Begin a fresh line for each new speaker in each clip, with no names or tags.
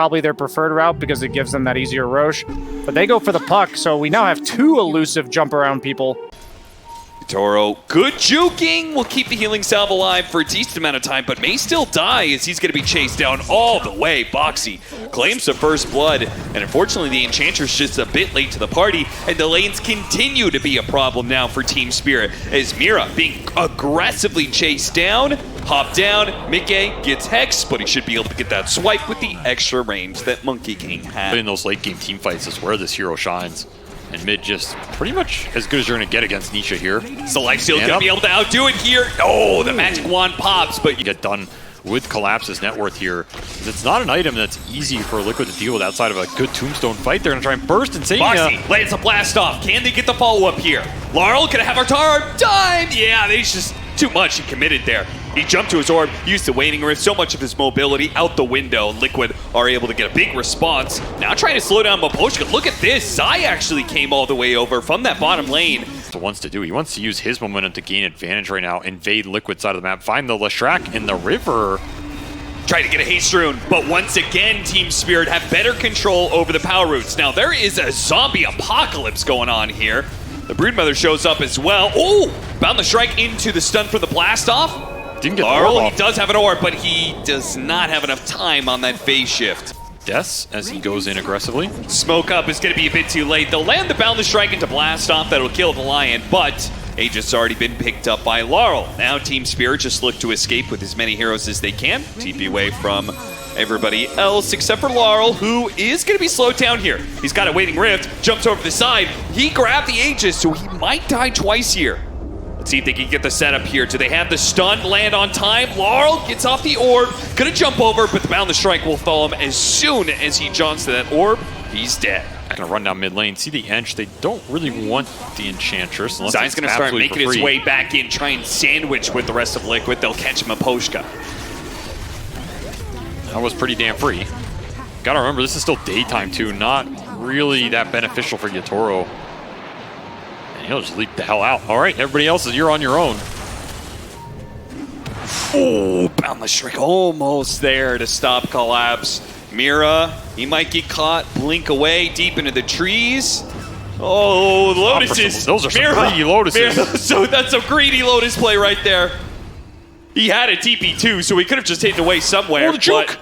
probably their preferred route because it gives them that easier Roche. But they go for the puck, so we now have two elusive jump around people.
Toro, good juking, will keep the healing salve alive for a decent amount of time, but may still die as he's going to be chased down all the way. Boxy claims the first blood, and unfortunately the Enchantress just a bit late to the party, and the lanes continue to be a problem now for Team Spirit, as Mira being aggressively chased down, hop down, Mickey gets Hex, but he should be able to get that swipe with the extra range that Monkey King had.
In those late game team fights is where this hero shines. And mid just pretty much as good as you're going to get against Nisha here.
So Lifesteal going to be able to outdo it here. Oh, the magic wand pops, but
you get done with Collapse's net worth here. It's not an item that's easy for Liquid to deal with outside of a good Tombstone fight. They're going to try and burst and
Boxy lands a blast off. Can they get the follow-up here? Laurel going to have our time. Yeah, they just too much. He committed there. He jumped to his orb, used the Waning Rift, so much of his mobility out the window. Liquid are able to get a big response. Now trying to slow down Miposhka. Look at this. Zai actually came all the way over from that bottom lane.
That's what he wants to do. He wants to use his momentum to gain advantage right now, invade Liquid side of the map, find the Leshrac in the river.
Try to get a haste rune, but once again, Team Spirit have better control over the power routes. Now there is a zombie apocalypse going on here. The Broodmother shows up as well. Oh, bound the strike into the stun from the blast off.
Didn't get
Laurel, he does have an orb, but he does not have enough time on that phase shift.
Deaths as he goes in aggressively.
Smoke up is going to be a bit too late. They'll land the Boundless Strike into Blast Off. That'll kill the Lion, but Aegis has already been picked up by Laurel. Now Team Spirit just look to escape with as many heroes as they can. TP away from everybody else except for Laurel, who is going to be slowed down here. He's got a Waiting Rift, jumps over the side. He grabbed the Aegis, so he might die twice here. Let's see if they can get the setup here. Do they have the stun land on time? Laurel gets off the orb, gonna jump over, but the Boundless Strike will follow him as soon as he jumps to that orb. He's dead.
Gonna run down mid lane. See the Ench. They don't really want the Enchantress.
Zai's gonna start making his way back in, try and sandwich with the rest of Liquid. They'll catch him a Poshka.
That was pretty damn free. Gotta remember, this is still daytime too. Not really that beneficial for Yatoro. He'll just leap the hell out. All right, everybody else, you're on your own.
Oh, Boundless Strike almost there to stop Collapse. Mira, he might get caught, blink away deep into the trees. Oh, Lotuses.
Those are some greedy Lotuses.
Mira, so that's a greedy Lotus play right there. He had a TP too, so he could have just hidden away somewhere.
Oh, the juke.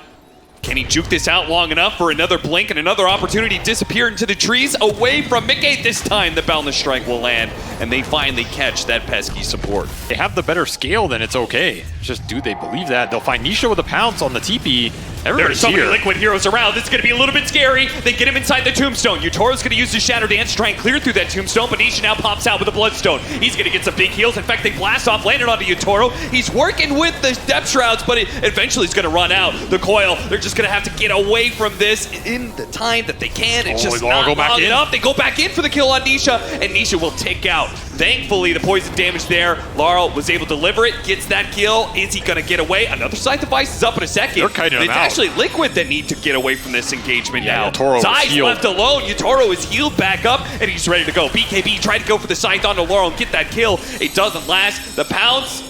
Can he juke this out long enough for another blink and another opportunity to disappear into the trees away from Mickey? This time the Boundless Strike will land, and they finally catch that pesky support.
They have the better scale, then it's okay. Just do they believe that? They'll find Nisha with a pounce on the TP.
There's so many Liquid heroes around. It's going to be a little bit scary. They get him inside the Tombstone. Utoro's going to use the Shadow Dance to try and clear through that Tombstone, but Nisha now pops out with a Bloodstone. He's going to get some big heals. In fact, they blast off, landed onto Utoro. He's working with the Depth Shrouds, but eventually he's going to run out. The Coil, they're just going to have to get away from this in the time that they can. It's just not long enough. They go back in for the kill on Nisha, and Nisha will take out. Thankfully, the poison damage there, Laurel was able to deliver it, gets that kill. Is he going to get away? Another Scythe Device is up in a second.
They're kiting him
It's
out.
actually Liquid that need to get away from this engagement now.
Yatoro
Zai's left alone. Yatoro is healed back up, and he's ready to go. BKB tried to go for the Scythe onto Laurel and get that kill. It doesn't last. The pounce,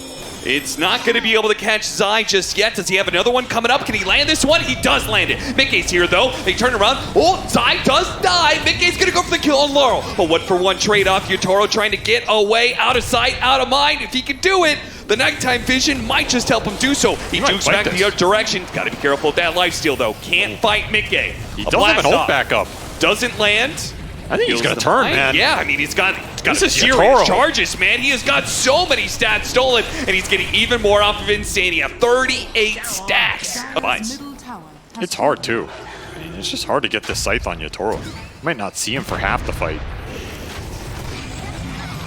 it's not going to be able to catch Zai just yet. Does he have another one coming up? Can he land this one? He does land it. Mickey's here, though. They turn around. Oh, Zai does die. Mickey's going to go for the kill on Laurel. A one-for-one trade-off. Yatoro trying to get away, out of sight, out of mind. If he can do it, the nighttime vision might just help him do so. He jukes back the other direction. Got to be careful with that lifesteal, though. Can't fight Mickey.
He does have an ult backup.
Doesn't land.
I think he's going to turn, man.
Yeah, I mean, he's got
this
serious charges, man. He has got so many stats stolen, and he's getting even more off of Insania. 38 stacks of ice.
It's hard, too. I mean, it's just hard to get this Scythe on Yatoro. You might not see him for half the fight.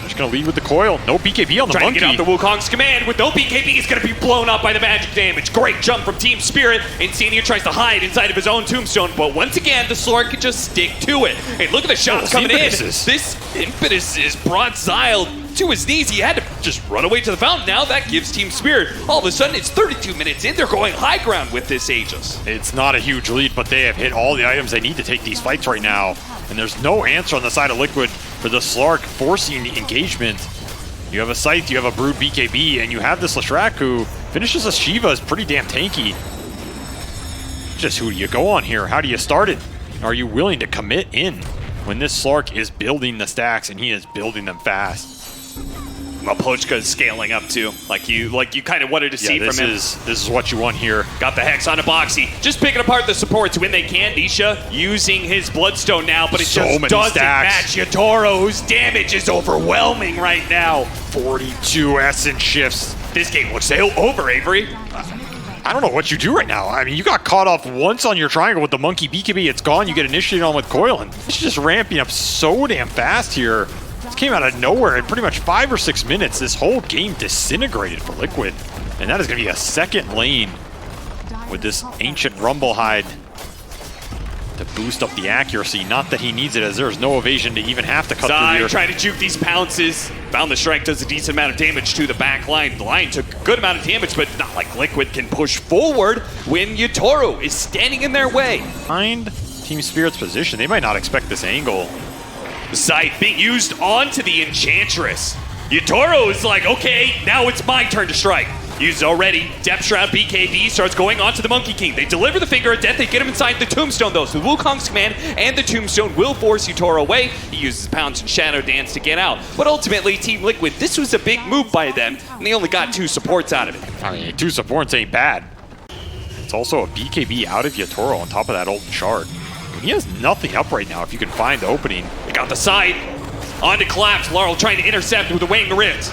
Just going to lead with the Coil. No BKB on the
Trying
Monkey.
to get out the Wukong's command. With no BKB, he's going to be blown up by the magic damage. Great jump from Team Spirit. Insania tries to hide inside of his own Tombstone, but once again, the Slork can just stick to it. Hey, look at the shots coming in. This impetus is brought Zyle to his knees. He had to just run away to the fountain. Now that gives Team Spirit, all of a sudden, it's 32 minutes in. They're going high ground with this Aegis.
It's not a huge lead, but they have hit all the items they need to take these fights right now. And there's no answer on the side of Liquid for the Slark forcing the engagement. You have a Scythe, you have a Brood BKB, and you have this Leshrac who finishes a Shiva is pretty damn tanky. Just who do you go on here? How do you start it? Are you willing to commit in when this Slark is building the stacks and he is building them fast?
Mapochka is scaling up too, like you kind of wanted to see from him.
This is what you want here.
Got the Hex on a Boxy, just picking apart the supports when they can. Nisha using his Bloodstone now, but it just doesn't match Yatoro, whose damage is overwhelming right now.
42 Essence shifts.
This game looks so over, Avery.
I don't know what you do right now. I mean, you got caught off once on your triangle with the Monkey BKB. It's gone. You get initiated on with Coilin. It's just ramping up so damn fast here. This came out of nowhere in pretty much 5 or 6 minutes. This whole game disintegrated for Liquid. And that is going to be a second lane with this Ancient Rumblehide to boost up the accuracy. Not that he needs it, as there's no evasion to even have to cut through here.
Trying to juke these pounces. Boundless Strike does a decent amount of damage to the back line. The Lion took a good amount of damage, but not like Liquid can push forward when Yatoro is standing in their way.
Find Team Spirit's position. They might not expect this angle.
The Scythe being used onto the Enchantress. Yatoro is like, okay, now it's my turn to strike. Used already. Depth Shroud BKB starts going onto the Monkey King. They deliver the Finger of Death. They get him inside the Tombstone, though. So the Wukong's command and the Tombstone will force Yatoro away. He uses Pounce and Shadow Dance to get out. But ultimately, Team Liquid, this was a big move by them, and they only got 2 supports out of it.
I mean, 2 supports ain't bad. It's also a BKB out of Yatoro on top of that old shard. He has nothing up right now if you can find the opening.
They got the side. On to Collapse. Laurel trying to intercept with the Wang Rift.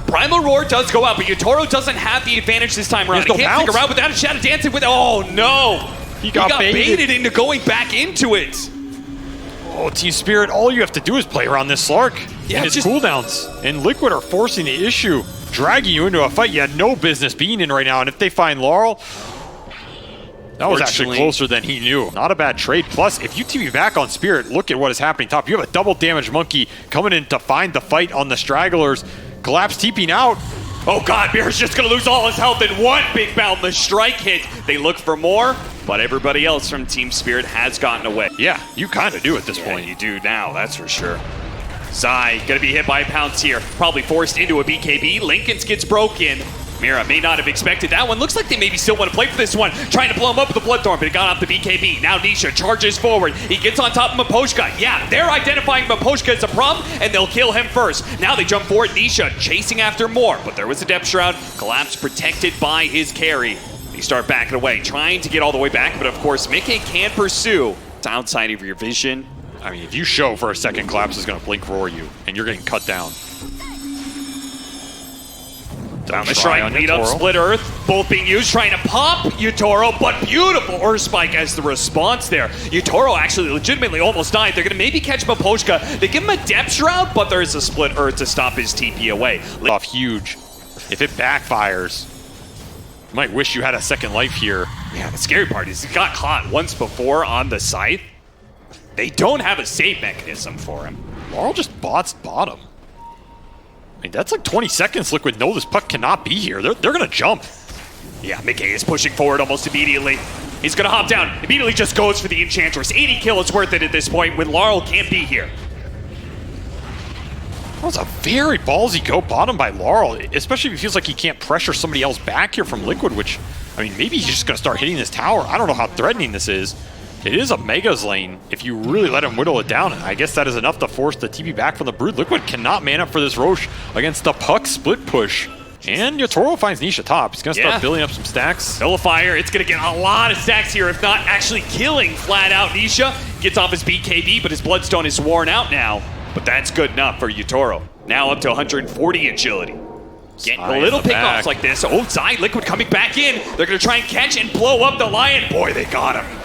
Primal Roar does go out, but Yatoro doesn't have the advantage this time around. He can't figure out without a Shadow Dancing with... Oh, no! He got baited into going back into it.
Oh, Team Spirit, all you have to do is play around this Slark and his cooldowns. And Liquid are forcing the issue, dragging you into a fight you had no business being in right now. And if they find Laurel... That was actually closer than he knew. Not a bad trade. Plus, if you TP back on Spirit, look at what is happening top. You have a double damage Monkey coming in to find the fight on the Stragglers. Collapse TPing out.
Oh god, Mirror's just gonna lose all his health in one big Boundless Strike hit. They look for more, but everybody else from Team Spirit has gotten away.
Yeah, you kind of do at this point.
You do now, that's for sure. Zai gonna be hit by a Pounce here. Probably forced into a BKB. Lincoln's gets broken. Mira may not have expected that one. Looks like they maybe still want to play for this one. Trying to blow him up with the Bloodthorn, but it got off the BKB. Now Nisha charges forward. He gets on top of Mapochka. Yeah, they're identifying Mapochka as a problem, and they'll kill him first. Now they jump forward. Nisha chasing after more, but there was a Depth Shroud. Collapse protected by his carry. They start backing away, trying to get all the way back, but of course, Mickey can pursue. It's outside of your vision.
I mean, if you show for a second, Collapse is going to blink roar you, and you're getting cut down.
Down the Shrine, lead up, Split Earth, both being used, trying to pop Yatoro, but beautiful Earth Spike as the response there. Yatoro actually legitimately almost died. They're going to maybe catch Mapochka. They give him a Depth Shroud, but there is a Split Earth to stop his TP away.
Off huge. If it backfires, you might wish you had a second life here.
Yeah, the scary part is he got caught once before on the Scythe. They don't have a save mechanism for him.
Laurel just bots bottom. I mean, that's like 20 seconds. Liquid know this puck cannot be here. They're going to jump.
Yeah, Mickey is pushing forward almost immediately. He's going to hop down. Immediately just goes for the Enchantress. 80 kill is worth it at this point when Laurel can't be here.
That was a very ballsy go bottom by Laurel, especially if he feels like he can't pressure somebody else back here from Liquid, which, I mean, maybe he's just going to start hitting this tower. I don't know how threatening this is. It is a Mega's lane if you really let him whittle it down. And I guess that is enough to force the TP back from the Brood. Liquid cannot man up for this Roche against the puck split push. And Yatoro finds Nisha top. He's going to start building up some stacks.
Nullifier, it's going to get a lot of stacks here, if not actually killing flat out Nisha. Gets off his BKB, but his Bloodstone is worn out now. But that's good enough for Yatoro. Now up to 140 agility. Getting a little pickoffs like this. Oh, Zai, Liquid coming back in. They're going to try and catch and blow up the Lion. Boy, they got him.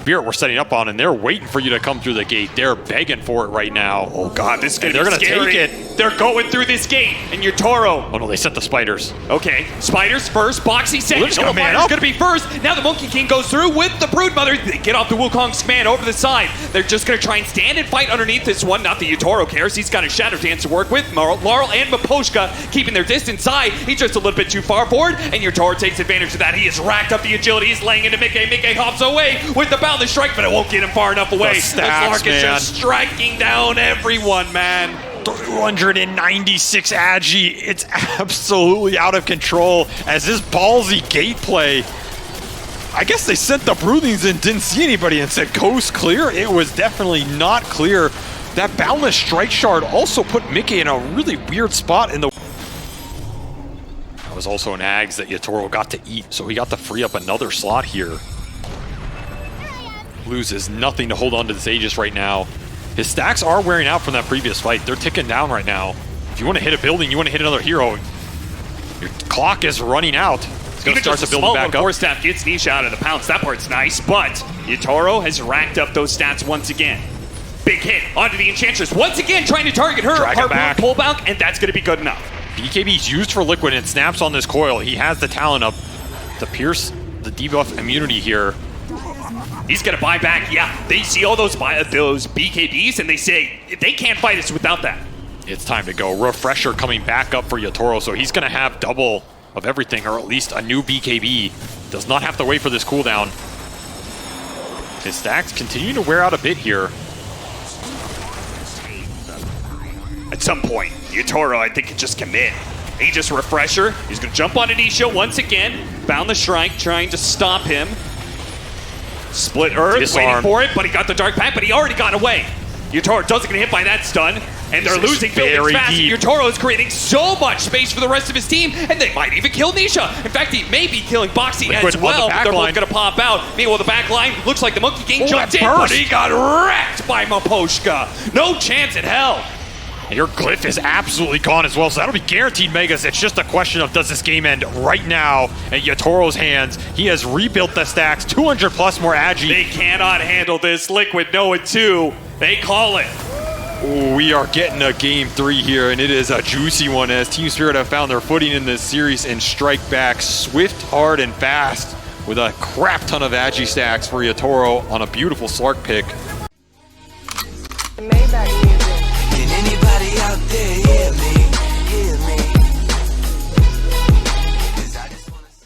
Spirit we're setting up on, and they're waiting for you to come through the gate. They're begging for it right now.
Oh god, this is gonna be
scary.
They're gonna take it. They're going through this gate, and Yatoro.
Oh no, they sent the spiders.
Okay, spiders first, Boxy second.
Nullifiers
gonna be first. Now the Monkey King goes through with the Broodmother. They get off the Wukong's command over the side. They're just gonna try and stand and fight underneath this one. Not that Yatoro cares. He's got a Shadow Dance to work with. Laurel and Mapochka keeping their distance. Zai, he's just a little bit too far forward, and Yatoro takes advantage of that. He has racked up the agility. He's laying into Mickey. Mickey hops away with the Boundless Strike, but it won't get him far enough away. The Slark is just striking down everyone, man.
296 agi. It's absolutely out of control as this ballsy gate play I guess they sent the Broodlings in, didn't see anybody, and said coast clear. It was definitely not clear. That Boundless Strike Shard also put Mickey in a really weird spot in the... That was also an Ags that Yatoro got to eat, so he got to free up another slot here. Loses nothing to hold on to this Aegis right now. His stacks are wearing out from that previous fight. They're ticking down right now. If you want to hit a building, you want to hit another hero, your clock is running out. It's going to start to build back up.
Force staff gets Nisha out of the pounce. That part's nice, but Yatoro has racked up those stats once again. Big hit onto the Enchantress. Once again, trying to target her. Harpoon pullback, and that's going to be good enough.
BKB's used for Liquid and snaps on this coil. He has the talent up to pierce the debuff immunity here.
He's going to buy back. Yeah, they see all those BKBs, and they say, they can't fight us without that.
It's time to go. Refresher coming back up for Yatoro, so he's going to have double of everything, or at least a new BKB. Does not have to wait for this cooldown. His stacks continue to wear out a bit here.
At some point, Yatoro, I think, can just commit. Aegis Refresher. He's going to jump on Anisha once again. Bound the Shrike, trying to stop him. Split Earth, waiting for it, but he got the Dark Pact, but he already got away. Yatoro doesn't get hit by that stun, and they're losing buildings fast. Yatoro is creating so much space for the rest of his team, and they might even kill Nisha. In fact, he may be killing Boxy as well, but they're both going to pop out. Meanwhile, the back line looks like the Monkey King jumped in, but he got wrecked by Maposhka. No chance in hell.
Your Glyph is absolutely gone as well, so that'll be guaranteed Megas. It's just a question of, does this game end right now in Yatoro's hands? He has rebuilt the stacks, 200 plus more Agi.
They cannot handle this. Liquid know it too. They call it.
Ooh, we are getting a game 3 here, and it is a juicy one as Team Spirit have found their footing in this series and strike back swift, hard, and fast with a crap ton of Agi stacks for Yatoro on a beautiful Slark pick.
Maybach